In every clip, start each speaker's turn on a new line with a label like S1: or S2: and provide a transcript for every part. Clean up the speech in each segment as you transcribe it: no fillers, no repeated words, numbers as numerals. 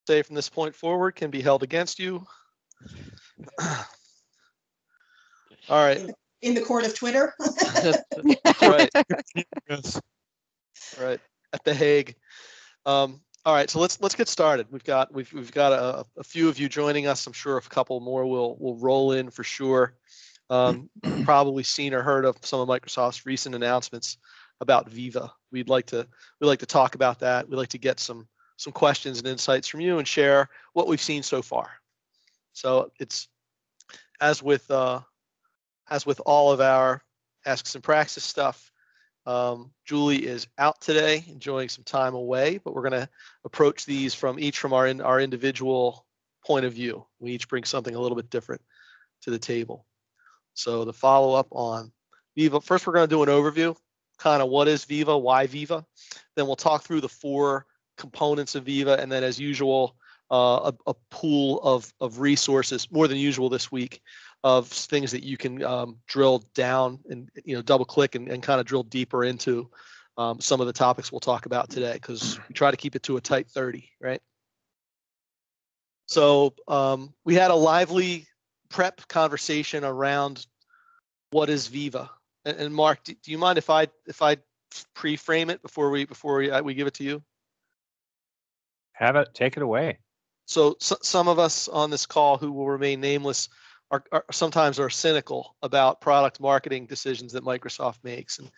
S1: say from this point forward can be held against you. All right.
S2: In the court of Twitter.
S1: Right. Yes. All right. At The Hague. All right. So let's get started. We've got a few of you joining us. I'm sure a couple more will roll in for sure. Probably seen or heard of some of Microsoft's recent announcements about Viva. We'd like to talk about that. We'd like to get some questions and insights from you and share what we've seen so far. So it's as with all of our Asks and Praxis stuff, Julie is out today, enjoying some time away, but we're going to approach these from our individual point of view. We each bring something a little bit different to the table. So the follow up on Viva, first we're going to do an overview, kind of what is Viva, why Viva. Then we'll talk through the 4 components of Viva, and then as usual, a pool of resources, more than usual this week, of things that you can drill down and double click and kind of drill deeper into some of the topics we'll talk about today, because we try to keep it to a tight 30, right? So we had a lively prep conversation around what is Viva, and Mark, do you mind if I pre-frame it before we give it to you?
S3: Have it, take it away.
S1: So some of us on this call who will remain nameless are sometimes cynical about product marketing decisions that Microsoft makes, and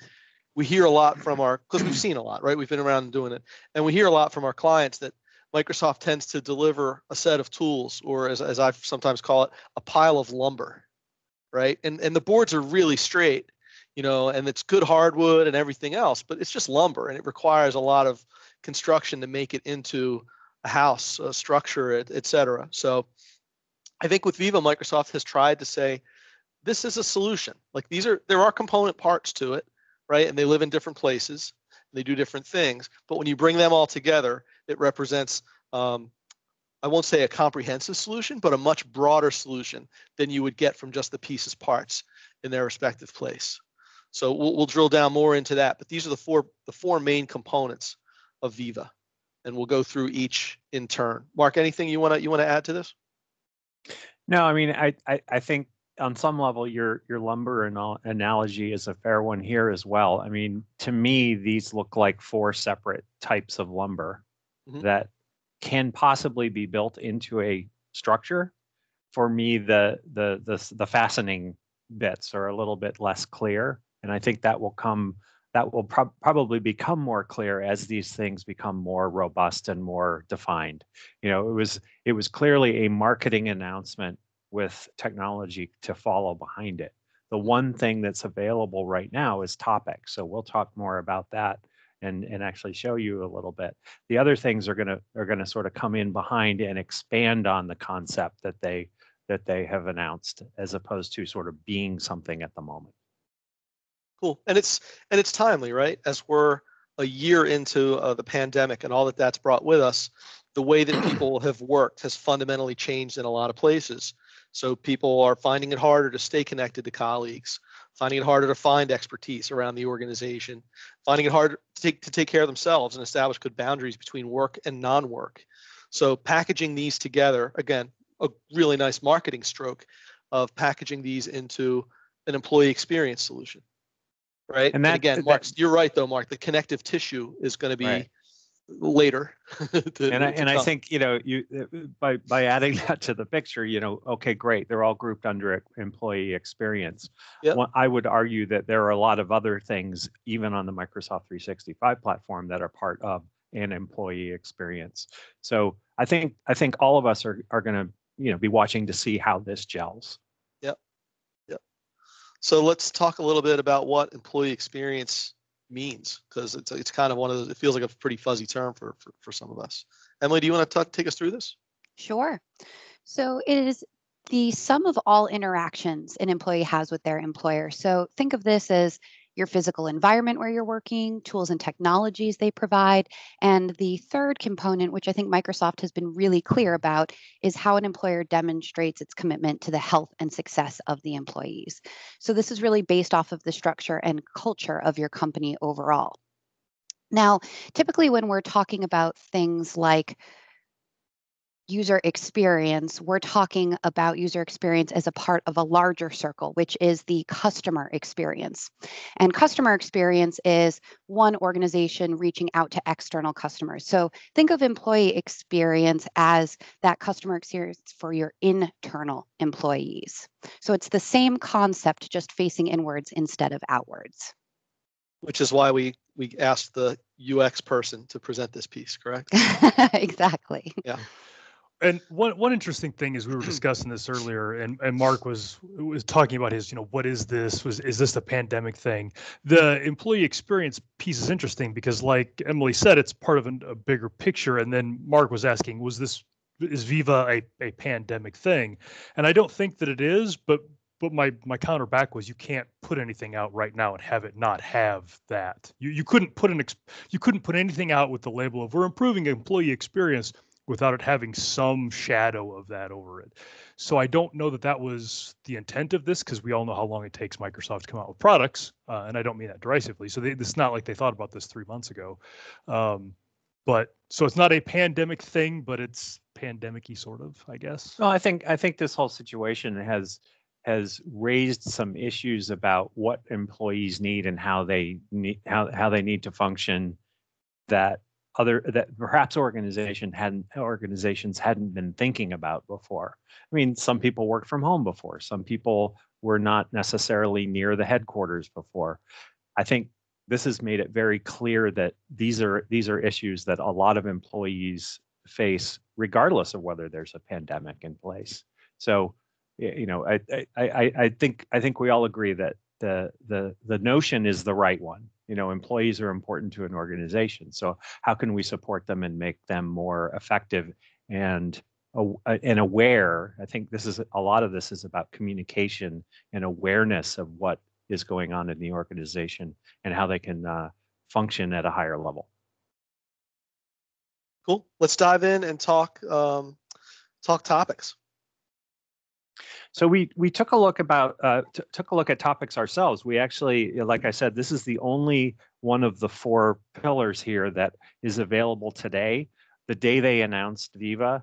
S1: we hear a lot from because we've seen a lot, right? We've been around doing it, and we hear a lot from our clients that Microsoft tends to deliver a set of tools, or as I sometimes call it, a pile of lumber, right? And the boards are really straight, and it's good hardwood and everything else, but it's just lumber, and it requires a lot of construction to make it into a house, a structure, et cetera. So I think with Viva, Microsoft has tried to say, this is a solution. Like there are component parts to it, right? And they live in different places, they do different things, but when you bring them all together, it represents, I won't say a comprehensive solution, but a much broader solution than you would get from just the pieces parts in their respective place. So we'll drill down more into that, but these are the four main components of Viva, and we'll go through each in turn. Mark, anything you want to add to this?
S3: No, I mean, I think on some level your lumber analogy is a fair one here as well. I mean, to me, these look like 4 separate types of lumber that can possibly be built into a structure. For me, the fastening bits are a little bit less clear, and I think that will probably become more clear as these things become more robust and more defined. It was clearly a marketing announcement with technology to follow behind it. The one thing that's available right now is Topics, so we'll talk more about that and actually show you a little bit. The other things are gonna sort of come in behind and expand on the concept that they have announced, as opposed to sort of being something at the moment.
S1: Cool, and it's timely, right? As we're a year into the pandemic and all that's brought with us, the way that people have worked has fundamentally changed in a lot of places. So people are finding it harder to stay connected to colleagues, finding it harder to find expertise around the organization, finding it harder to take care of themselves and establish good boundaries between work and non-work. So packaging these together, again, a really nice marketing stroke of packaging these into an employee experience solution. Right. And again, Mark, you're right, though, Mark. The connective tissue is going to be later.
S3: I think, by adding that to the picture, okay, great. They're all grouped under employee experience.
S1: Yep.
S3: Well, I would argue that there are a lot of other things, even on the Microsoft 365 platform, that are part of an employee experience. So I think all of us are going to, be watching to see how this gels.
S1: So let's talk a little bit about what employee experience means, because it's kind of one of those, it feels like a pretty fuzzy term for some of us. Emily, do you want to take us through this?
S4: Sure. So it is the sum of all interactions an employee has with their employer. So think of this as your physical environment where you're working, tools and technologies they provide. And the third component, which I think Microsoft has been really clear about, is how an employer demonstrates its commitment to the health and success of the employees. So this is really based off of the structure and culture of your company overall. Now, typically when we're talking about things like user experience, we're talking about user experience as a part of a larger circle, which is the customer experience. And customer experience is one organization reaching out to external customers. So think of employee experience as that customer experience for your internal employees. So it's the same concept, just facing inwards instead of outwards.
S1: Which is why we asked the UX person to present this piece, correct?
S4: Exactly.
S1: Yeah.
S2: And one interesting thing is we were discussing this earlier, and Mark was talking about his, what is this? Is this a pandemic thing? The employee experience piece is interesting because, like Emily said, it's part of a bigger picture. And then Mark was asking, is Viva a pandemic thing? And I don't think that it is, but my counter back was you can't put anything out right now and have it not have that. You couldn't put anything out with the label of we're improving employee experience without it having some shadow of that over it. So I don't know that that was the intent of this, because we all know how long it takes Microsoft to come out with products, and I don't mean that derisively. So it's not like they thought about this 3 months ago. But so it's not a pandemic thing, but it's pandemic-y sort of, I guess.
S3: Well, I think this whole situation has raised some issues about what employees need and how they need to function that perhaps organizations hadn't been thinking about before. I mean, some people worked from home before. Some people were not necessarily near the headquarters before. I think this has made it very clear that these are issues that a lot of employees face, regardless of whether there's a pandemic in place. So, I think we all agree that the notion is the right one. Employees are important to an organization. So how can we support them and make them more effective and aware? I think a lot of this is about communication and awareness of what is going on in the organization and how they can function at a higher level.
S1: Cool. Let's dive in and talk topics.
S3: So we took a look at topics ourselves. We actually, like I said, this is the only one of the 4 pillars here that is available today. The day they announced Viva,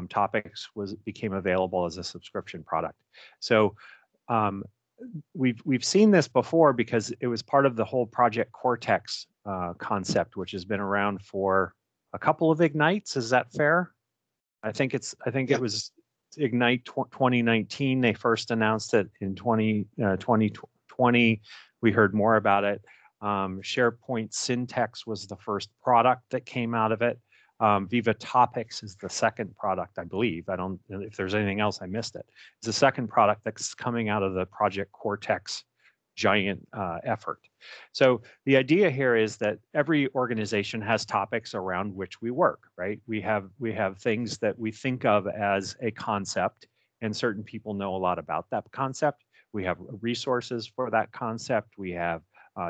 S3: Topics became available as a subscription product. So we've seen this before because it was part of the whole Project Cortex concept, which has been around for a couple of Ignites. Is that fair? I think it was Ignite 2019. They first announced it in 2020. We heard more about it. SharePoint Syntex was the first product that came out of it. Viva Topics is the second product, I believe. I don't know if there's anything else, I missed it. It's the second product that's coming out of the Project Cortex giant effort. So the idea here is that every organization has topics around which we work, right? We have things that we think of as a concept, and certain people know a lot about that concept. We have resources for that concept. We have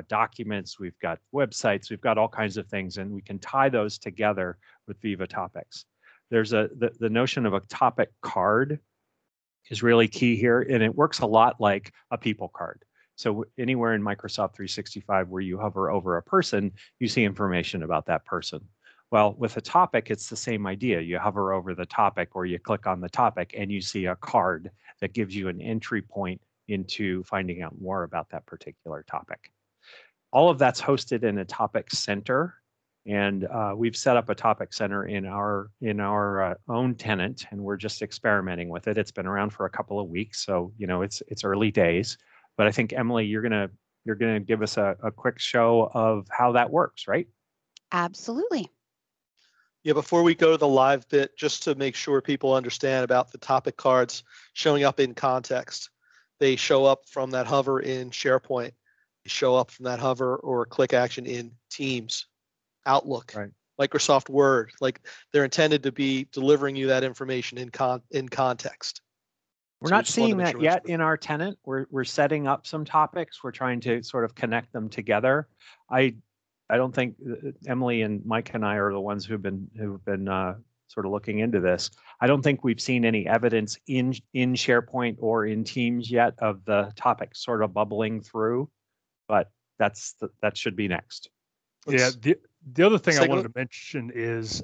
S3: documents, we've got websites, we've got all kinds of things, and we can tie those together with Viva Topics. There's the notion of a topic card is really key here, and it works a lot like a people card. So anywhere in Microsoft 365 where you hover over a person, you see information about that person. Well, with a topic, it's the same idea. You hover over the topic or you click on the topic and you see a card that gives you an entry point into finding out more about that particular topic. All of that's hosted in a topic center, and we've set up a topic center in our own tenant, and we're just experimenting with it. It's been around for a couple of weeks, so it's early days. But I think, Emily, you're gonna give us a quick show of how that works, right?
S4: Absolutely.
S1: Yeah, before we go to the live bit, just to make sure people understand about the topic cards showing up in context. They show up from that hover in SharePoint. They show up from that hover or click action in Teams, Outlook,
S3: right,
S1: Microsoft Word. Like, they're intended to be delivering you that information in context.
S3: We're not seeing that yet in our tenant. We're setting up some topics. We're trying to sort of connect them together. I don't think Emily and Mike and I are the ones who've been sort of looking into this. I don't think we've seen any evidence in SharePoint or in Teams yet of the topic sort of bubbling through, but that should be next.
S2: Yeah. The other thing I wanted to mention is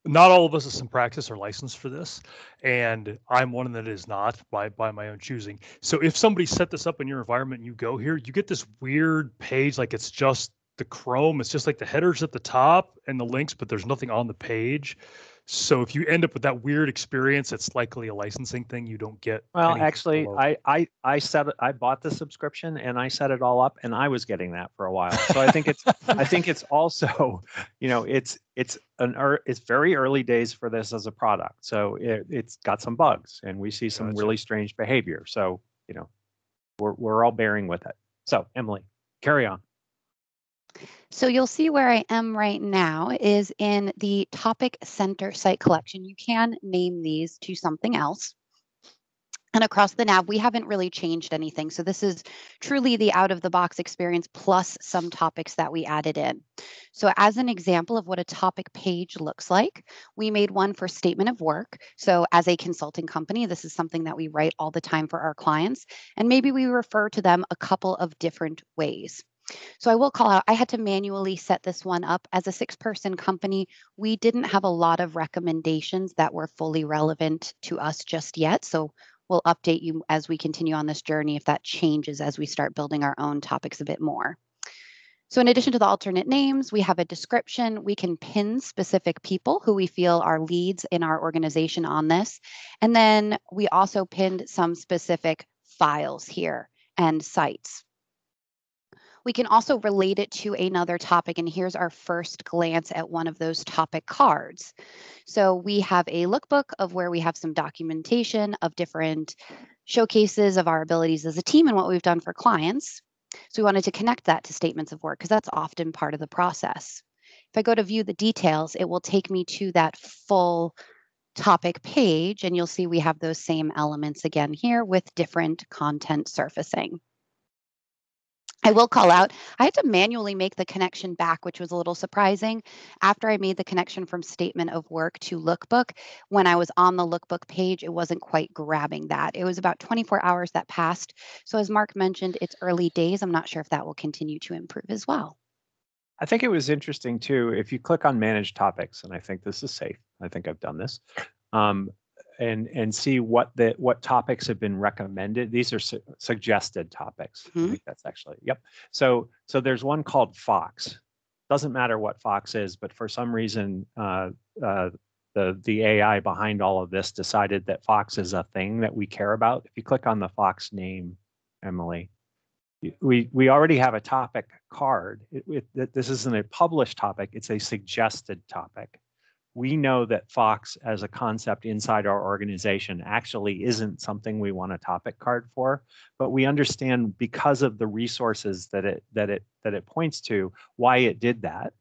S2: not all of us as in practice are licensed for this, and I'm one that is not by my own choosing. So if somebody set this up in your environment and you go here, you get this weird page, like it's just the Chrome. It's just like the headers at the top and the links, but there's nothing on the page. So if you end up with that weird experience, it's likely a licensing thing. You don't get.
S3: Well, actually, I bought the subscription and I set it all up, and I was getting that for a while. So I think it's also, it's very early days for this as a product. So it's got some bugs, and we see some really strange behavior. So we're all bearing with it. So Emily, carry on.
S4: So you'll see where I am right now is in the topic center site collection. You can name these to something else. And across the nav, we haven't really changed anything. So this is truly the out-of-the-box experience plus some topics that we added in. So as an example of what a topic page looks like, we made one for statement of work. So as a consulting company, this is something that we write all the time for our clients. And maybe we refer to them a couple of different ways. So I will call out, I had to manually set this one up. As a 6-person company, we didn't have a lot of recommendations that were fully relevant to us just yet. So we'll update you as we continue on this journey if that changes as we start building our own topics a bit more. So in addition to the alternate names, we have a description. We can pin specific people who we feel are leads in our organization on this. And then we also pinned some specific files here and sites. We can also relate it to another topic, and here's our first glance at one of those topic cards. So we have a lookbook of where we have some documentation of different showcases of our abilities as a team and what we've done for clients. So we wanted to connect that to statements of work because that's often part of the process. If I go to view the details, it will take me to that full topic page, and you'll see we have those same elements again here with different content surfacing. I will call out, I had to manually make the connection back, which was a little surprising. After I made the connection from statement of work to lookbook, when I was on the lookbook page, it wasn't quite grabbing that. It was about 24 hours that passed. So as Mark mentioned, it's early days. I'm not sure if that will continue to improve as well.
S3: I think it was interesting too, if you click on manage topics, and I think this is safe, I think I've done this, and see what topics have been recommended. These are suggested topics. I think that's actually, yep. So there's one called Fox. Doesn't matter what Fox is, but for some reason, the AI behind all of this decided that Fox is a thing that we care about. If you click on the Fox name, Emily, we already have a topic card. This isn't a published topic, it's a suggested topic. We know that Fox as a concept inside our organization actually isn't something we want a topic card for, but we understand because of the resources that it points to why it did that.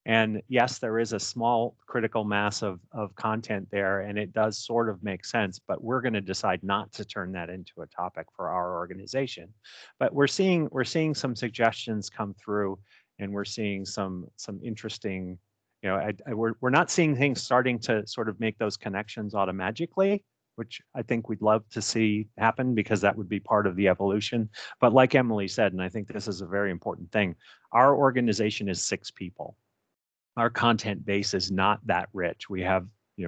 S3: And yes, there is a small critical mass of content there, and it does sort of make sense, but we're going to decide not to turn that into a topic for our organization. But we're seeing some suggestions come through, and we're seeing some interesting, we're not seeing things starting to sort of make those connections automatically, which I think we'd love to see happen because that would be part of the evolution. But like Emily said, and I think this is a very important thing, our organization is 6 people. Our content base is not that rich. We have,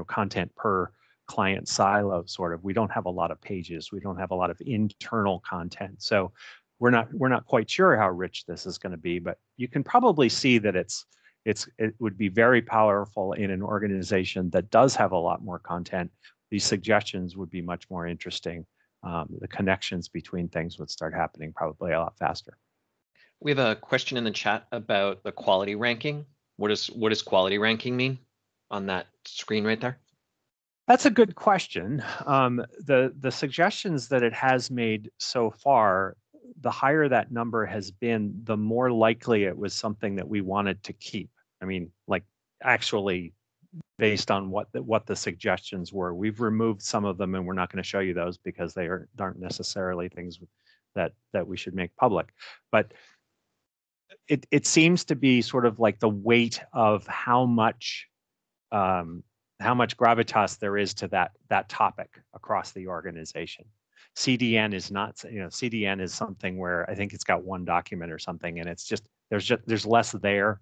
S3: content per client silo sort of. We don't have a lot of pages. We don't have a lot of internal content. So we're not quite sure how rich this is going to be, but you can probably see that it would be very powerful in an organization that does have a lot more content. These suggestions would be much more interesting. The connections between things would start happening probably a lot faster.
S5: We have a question in the chat about the quality ranking. What does quality ranking mean on that screen right there?
S3: That's a good question. The suggestions that it has made so far, the higher that number has been, the more likely it was something that we wanted to keep. I mean, like actually based on what the suggestions were. We've removed some of them, and we're not going to show you those because they aren't necessarily things that we should make public. But it seems to be sort of like the weight of how much gravitas there is to that topic across the organization. CDN is not, CDN is something where I think it's got one document or something, and it's just there's less there.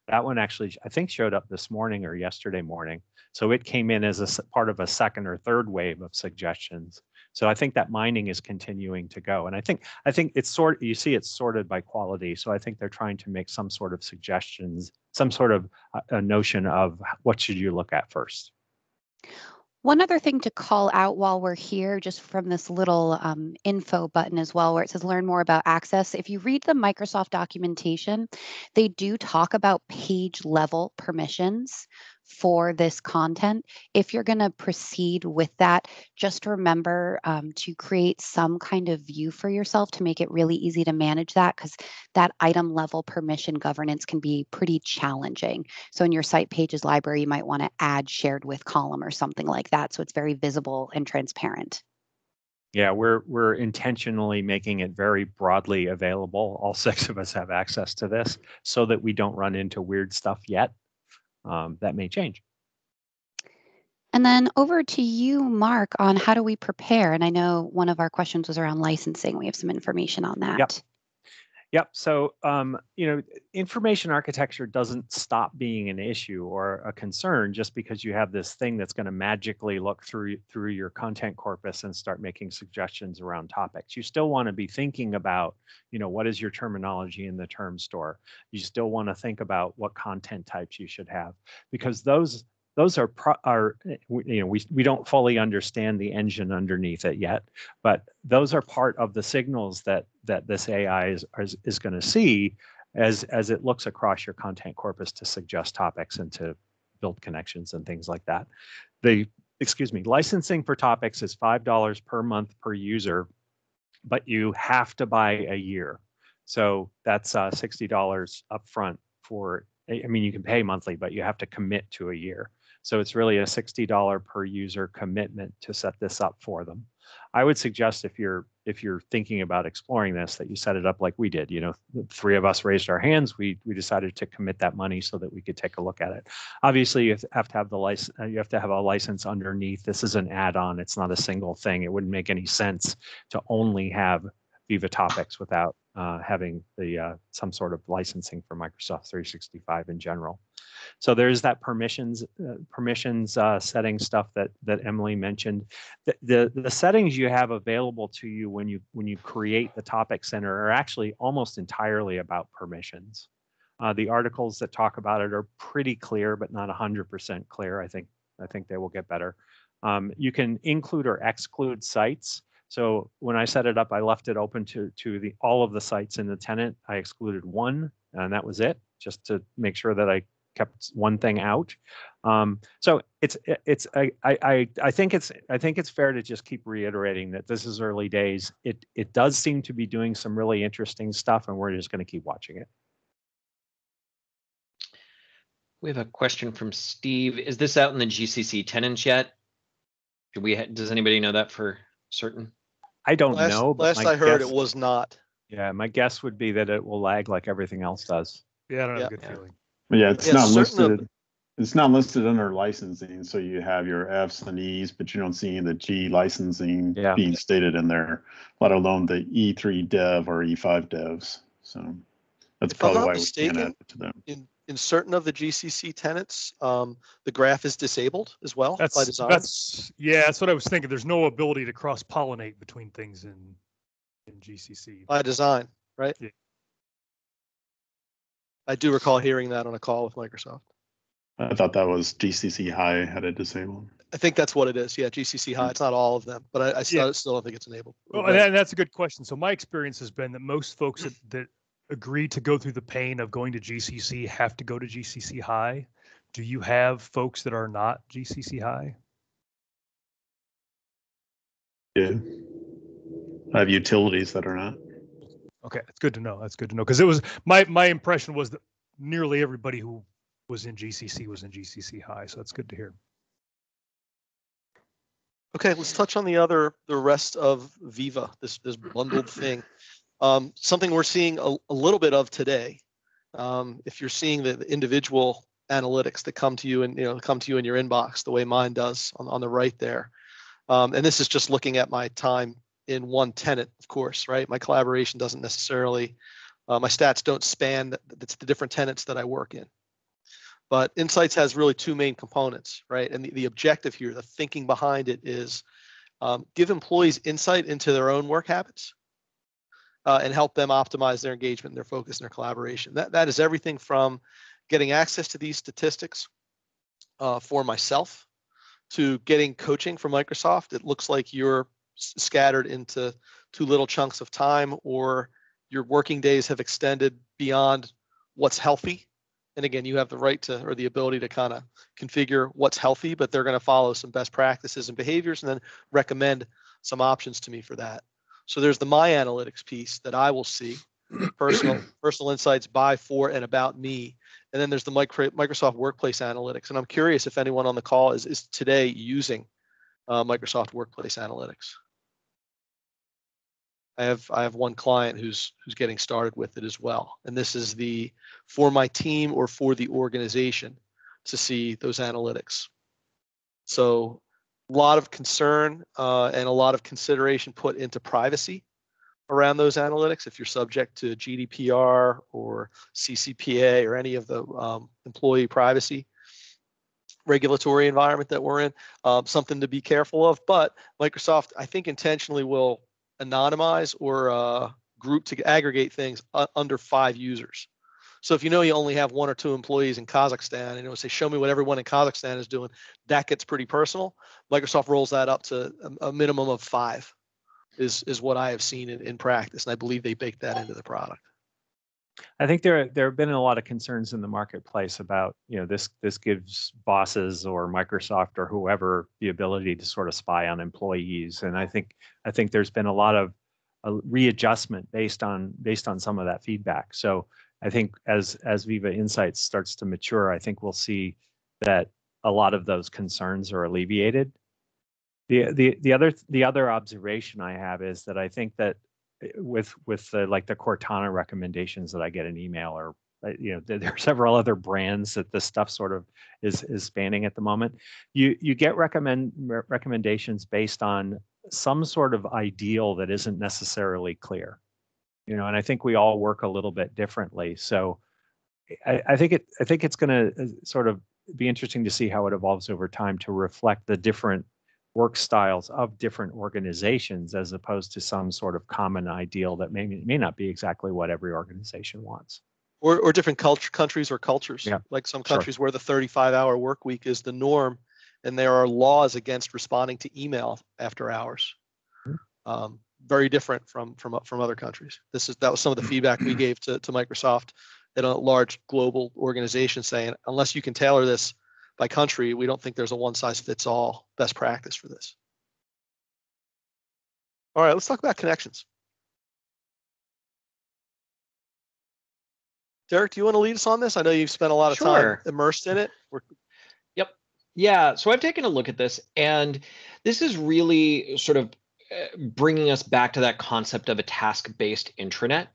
S3: That one actually, I think, showed up this morning or yesterday morning. So it came in as a part of a second or third wave of suggestions. So I think that mining is continuing to go. And I think it's you see it's sorted by quality. So I think they're trying to make some sort of suggestions, some sort of a notion of what should you look at first.
S4: One other thing to call out while we're here, just from this little info button as well, where it says learn more about access. If you read the Microsoft documentation, they do talk about page level permissions for this content. If you're going to proceed with that, just remember to create some kind of view for yourself to make it really easy to manage that, because that item level permission governance can be pretty challenging. So in your site pages library, you might want to add shared with column or something like that, so it's very visible and transparent.
S3: Yeah, we're intentionally making it very broadly available. All 6 of us have access to this so that we don't run into weird stuff yet. That may change.
S4: And then over to you, Mark, on how do we prepare? And I know one of our questions was around licensing. We have some information on that.
S3: Yep. So, information architecture doesn't stop being an issue or a concern just because you have this thing that's going to magically look through your content corpus and start making suggestions around topics. You still want to be thinking about, what is your terminology in the term store? You still want to think about what content types you should have, because those we don't fully understand the engine underneath it yet, but those are part of the signals that this AI is going to see as it looks across your content corpus to suggest topics and to build connections and things like that. Licensing for topics is $5 per month per user, but you have to buy a year. So that's $60 upfront for. You can pay monthly, but you have to commit to a year. So it's really a $60 per user commitment to set this up for them. I would suggest if you're thinking about exploring this, that you set it up like we did. The 3 of us raised our hands. We decided to commit that money so that we could take a look at it. Obviously, you have to have the license. You have to have a license underneath. This is an add-on. It's not a single thing. It wouldn't make any sense to only have Viva Topics without having the some sort of licensing for Microsoft 365 in general. So there's that permissions setting stuff that Emily mentioned. The settings you have available to you when you create the topic center are actually almost entirely about permissions. The articles that talk about it are pretty clear, but not 100% clear. I think they will get better. You can include or exclude sites. So when I set it up, I left it open to all of the sites in the tenant. I excluded one, and that was it, just to make sure that I kept one thing out. So I think it's fair to just keep reiterating that this is early days. It does seem to be doing some really interesting stuff, and we're just going to keep watching it.
S5: We have a question from Steve. Is this out in the GCC tenants yet? Does anybody know that for certain?
S3: I don't know. But
S1: last I heard, it was not.
S3: Yeah, my guess would be that it will lag like everything else does.
S2: Yeah, I don't have a good feeling.
S6: Yeah, it's not listed. It's not listed under licensing, so you have your Fs and Es, but you don't see any of the G licensing being stated in there, let alone the E3 dev or E5 devs. So that's probably why we can't add it to them.
S1: In certain of the GCC tenants, the graph is disabled as well by design.
S2: That's what I was thinking. There's no ability to cross-pollinate between things in GCC.
S1: By design, right?
S2: Yeah.
S1: I do recall hearing that on a call with Microsoft.
S6: I thought that was GCC High had it disabled.
S1: I think that's what it is. Yeah, GCC High. It's not all of them, but I still don't think it's enabled.
S2: Well, and that's a good question. So my experience has been that most folks that agree to go through the pain of going to GCC have to go to GCC High. Do you have folks that are not GCC High?
S6: Yeah. I have utilities that are not.
S2: Okay, that's good to know. That's good to know, because it was my impression was that nearly everybody who was in GCC High, so that's good to hear.
S1: Okay, let's touch on the rest of Viva, this bundled thing. Something we're seeing a little bit of today. If you're seeing the individual analytics that come to you and come to you in your inbox, the way mine does on the right there, and this is just looking at my time in one tenant, of course, right? My collaboration doesn't necessarily, my stats don't span the different tenants that I work in. But Insights has really two main components, right? And the objective here, the thinking behind it is give employees insight into their own work habits and help them optimize their engagement, their focus, and their collaboration. That is everything from getting access to these statistics for myself to getting coaching from Microsoft. It looks like you're scattered into too little chunks of time, or your working days have extended beyond what's healthy. And again, you have the right to, or the ability to kind of configure what's healthy, but they're going to follow some best practices and behaviors and then recommend some options to me for that. So there's the My Analytics piece that I will see, personal insights by, for, and about me. And then there's the Microsoft Workplace Analytics. And I'm curious if anyone on the call is today using Microsoft Workplace Analytics. I have one client who's getting started with it as well. And this is the for my team or for the organization to see those analytics. So a lot of concern and a lot of consideration put into privacy around those analytics. If you're subject to GDPR or CCPA or any of the employee privacy regulatory environment that we're in, something to be careful of. But Microsoft, I think, intentionally will anonymize or group to aggregate things under 5 users. So if you know you only have 1 or 2 employees in Kazakhstan, and say, show me what everyone in Kazakhstan is doing, that gets pretty personal. Microsoft rolls that up to a minimum of 5 is what I have seen in practice. And I believe they baked that into the product.
S3: I think there have been a lot of concerns in the marketplace about, this gives bosses or Microsoft or whoever the ability to sort of spy on employees. And I think there's been a lot of readjustment based on some of that feedback. So I think as Viva Insights starts to mature, I think we'll see that a lot of those concerns are alleviated. The other observation I have is that I think that with the Cortana recommendations that I get in email, or there are several other brands that this stuff sort of is spanning at the moment. You get recommendations based on some sort of ideal that isn't necessarily clear, and I think we all work a little bit differently. So I think it's going to sort of be interesting to see how it evolves over time to reflect the different work styles of different organizations, as opposed to some sort of common ideal that may not be exactly what every organization wants.
S1: Or different countries or cultures.
S3: Yeah.
S1: Like some countries where the 35-hour work week is the norm, and there are laws against responding to email after hours. Mm-hmm. Very different from other countries. That was some of the feedback we gave to Microsoft at a large global organization, saying unless you can tailor this by country, we don't think there's a one-size-fits-all best practice for this. All right, let's talk about connections. Derek, do you want to lead us on this? I know you've spent a lot of time immersed in it.
S5: Yep. Yeah, so I've taken a look at this, and this is really sort of bringing us back to that concept of a task-based intranet,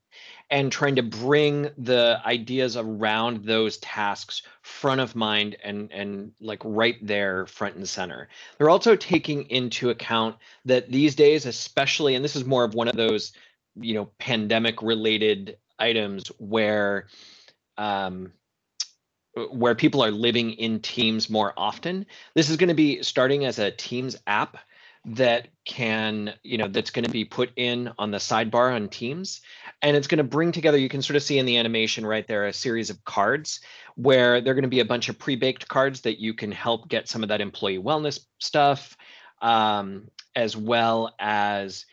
S5: and trying to bring the ideas around those tasks front of mind and like right there front and center. They're also taking into account that these days, especially, and this is more of one of those, pandemic related items where people are living in teams more often. This is going to be starting as a Teams app that can, that's going to be put in on the sidebar on Teams. And it's going to bring together, you can sort of see in the animation right there, a series of cards where they're going to be a bunch of pre-baked cards that you can help get some of that employee wellness stuff, as well as,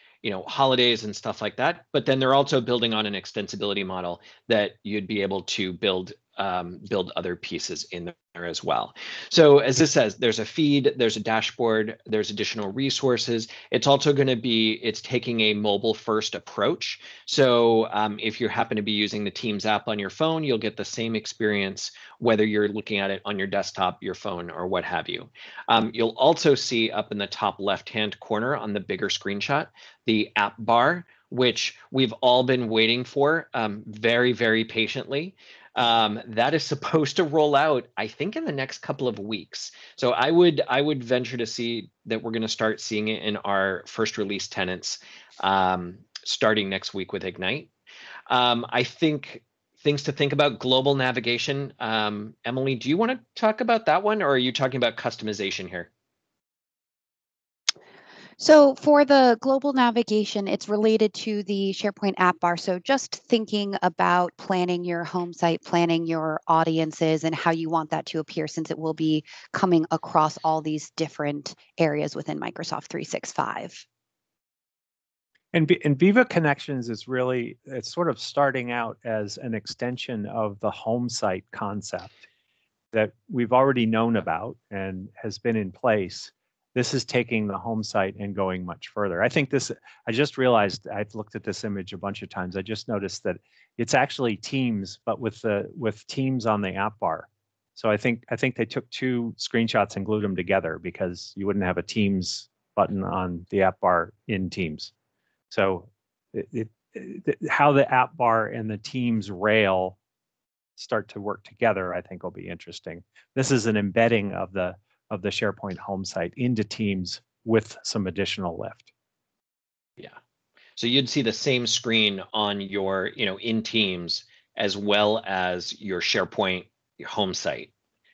S5: holidays and stuff like that. But then they're also building on an extensibility model that you'd be able to build other pieces in there as well. So as this says, there's a feed, there's a dashboard, there's additional resources. It's also going to be, it's taking a mobile first approach. So if you happen to be using the Teams app on your phone, you'll get the same experience, whether you're looking at it on your desktop, your phone, or what have you. You'll also see up in the top left-hand corner on the bigger screenshot, the app bar, which we've all been waiting for very, very patiently. That is supposed to roll out, I think, in the next couple of weeks. So I would venture to see that we're going to start seeing it in our first release tenants starting next week with Ignite. I think things to think about, global navigation. Emily, do you want to talk about that one, or are you talking about customization here?
S4: So for the global navigation, it's related to the SharePoint app bar. So just thinking about planning your home site, planning your audiences, and how you want that to appear, since it will be coming across all these different areas within Microsoft 365.
S3: And Viva Connections is really, it's sort of starting out as an extension of the home site concept that we've already known about and has been in place. This is taking the home site and going much further. I think this, I just realized, I've looked at this image a bunch of times. I just noticed that it's actually Teams, but with Teams on the app bar. So I think they took two screenshots and glued them together, because you wouldn't have a Teams button on the app bar in Teams. So how the app bar and the Teams rail start to work together, I think will be interesting. This is an embedding of the SharePoint home site into Teams with some additional lift.
S5: Yeah. So you'd see the same screen on your, in Teams, as well as your SharePoint home site,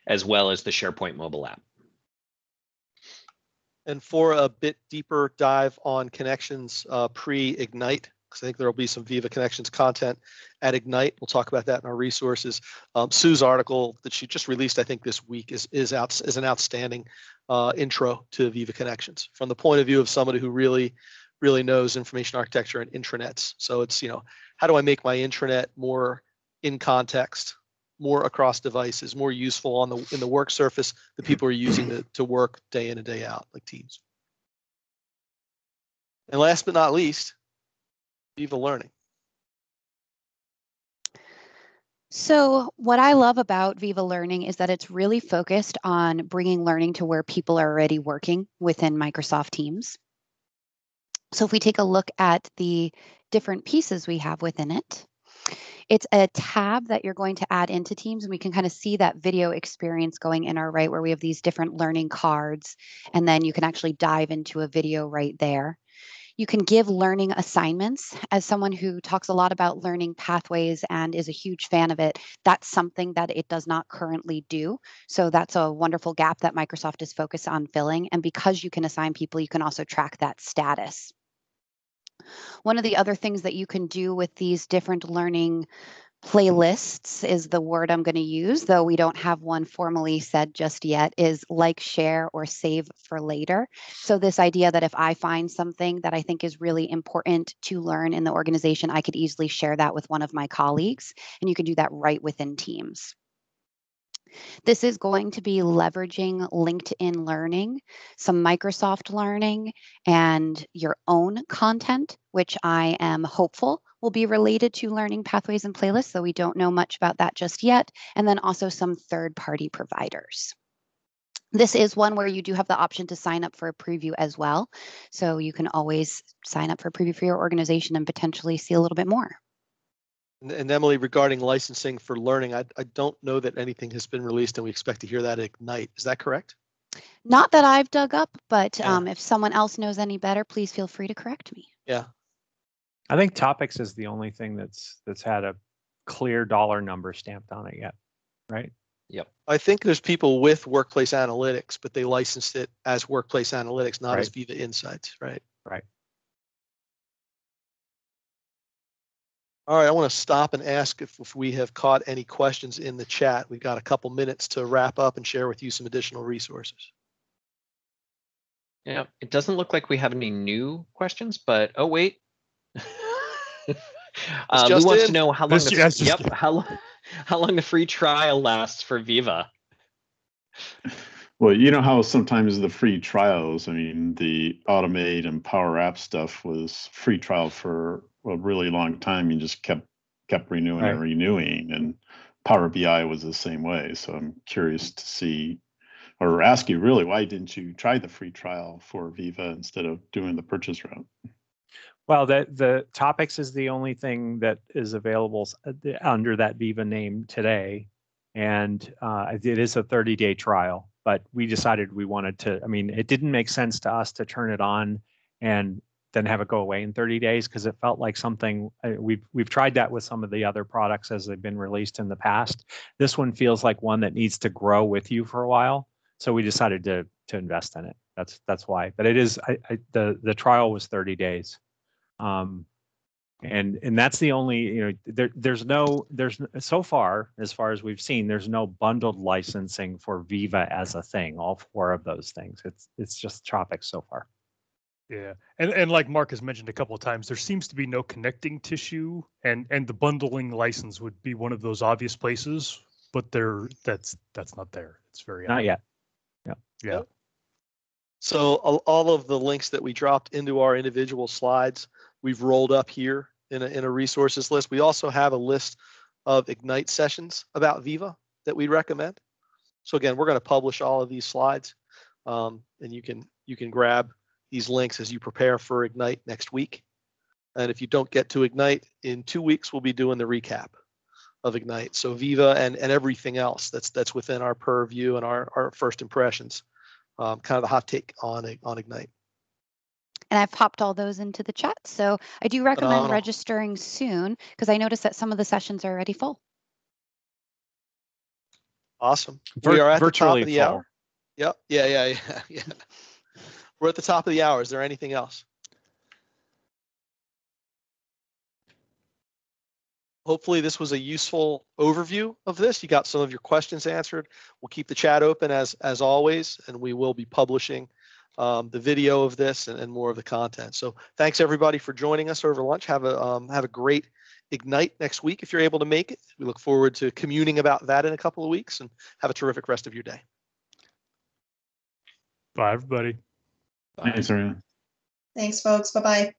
S5: as well as the SharePoint mobile app.
S1: And for a bit deeper dive on connections pre-Ignite, because I think there will be some Viva Connections content at Ignite. We'll talk about that in our resources. Sue's article that she just released, I think this week, is an outstanding intro to Viva Connections from the point of view of somebody who really knows information architecture and intranets. So it's, how do I make my intranet more in context, more across devices, more useful in the work surface that people are using to work day in and day out, like Teams. And last but not least, Viva Learning.
S4: So what I love about Viva Learning is that it's really focused on bringing learning to where people are already working within Microsoft Teams. So if we take a look at the different pieces we have within it, it's a tab that you're going to add into Teams, and we can kind of see that video experience going in our right, where we have these different learning cards, and then you can actually dive into a video right there. You can give learning assignments. As someone who talks a lot about learning pathways and is a huge fan of it, that's something that it does not currently do. So that's a wonderful gap that Microsoft is focused on filling. And because you can assign people, you can also track that status. One of the other things that you can do with these different learning playlists is the word I'm going to use, though we don't have one formally said just yet, is like, share, or save for later. So this idea that if I find something that I think is really important to learn in the organization, I could easily share that with one of my colleagues, and you can do that right within Teams. This is going to be leveraging LinkedIn Learning, some Microsoft Learning, and your own content, which I am hopeful will be related to learning pathways and playlists, though we don't know much about that just yet, and then also some third-party providers. This is one where you do have the option to sign up for a preview as well. So you can always sign up for a preview for your organization and potentially see a little bit more.
S1: And Emily, regarding licensing for learning, I don't know that anything has been released, and we expect to hear that at Ignite. Is that correct?
S4: Not that I've dug up, but if someone else knows any better, please feel free to correct me.
S1: Yeah.
S3: I think Topics is the only thing that's had a clear dollar number stamped on it yet, right?
S5: Yep.
S1: I think there's people with Workplace Analytics, but they licensed it as Workplace Analytics, not as Viva Insights, right?
S3: Right.
S1: All right, I want to stop and ask if we have caught any questions in the chat. We've got a couple minutes to wrap up and share with you some additional resources.
S5: Yeah, it doesn't look like we have any new questions, but oh wait. Lou wants to know how long how long the free trial lasts for Viva.
S6: Well, you know how sometimes the free trials, I mean, the Automate and Power App stuff was free trial for a really long time. You just kept renewing and renewing, and Power BI was the same way. So I'm curious to see, or ask you really, why didn't you try the free trial for Viva instead of doing the purchase route?
S3: Well, the Topics is the only thing that is available under that Viva name today. And it is a 30-day trial, but we decided we wanted to, I mean, it didn't make sense to us to turn it on and then have it go away in 30 days, because it felt like something we've tried that with some of the other products as they've been released in the past. This one feels like one that needs to grow with you for a while, so we decided to invest in it. That's why. But it is the trial was 30 days. And that's the only, there's so far as we've seen, there's no bundled licensing for Viva as a thing, all 4 of those things. It's just Topics so far.
S2: Yeah, and like Mark has mentioned a couple of times, there seems to be no connecting tissue, and the bundling license would be one of those obvious places, but that's not there. It's very
S3: not yet.
S2: Yeah.
S1: So all of the links that we dropped into our individual slides, we've rolled up here in a resources list. We also have a list of Ignite sessions about Viva that we recommend. So again, we're going to publish all of these slides, and you can grab these links as you prepare for Ignite next week. And if you don't get to Ignite, in 2 weeks, we'll be doing the recap of Ignite. So Viva and everything else that's within our purview and our first impressions, kind of the hot take on Ignite.
S4: And I've popped all those into the chat. So I do recommend
S1: Phenomenal.
S4: registering soon, because I noticed that some of the sessions are already full.
S1: Awesome. We are at the top of the
S3: full.
S1: hour. Yep. Yeah. We're at the top of the hour. Is there anything else? Hopefully this was a useful overview of this. You got some of your questions answered. We'll keep the chat open as always, and we will be publishing the video of this and more of the content. So thanks everybody for joining us over lunch. Have a great Ignite next week if you're able to make it. We look forward to communing about that in a couple of weeks, and have a terrific rest of your day.
S2: Bye, everybody.
S6: Thanks, everyone.
S7: Thanks, folks. Bye-bye.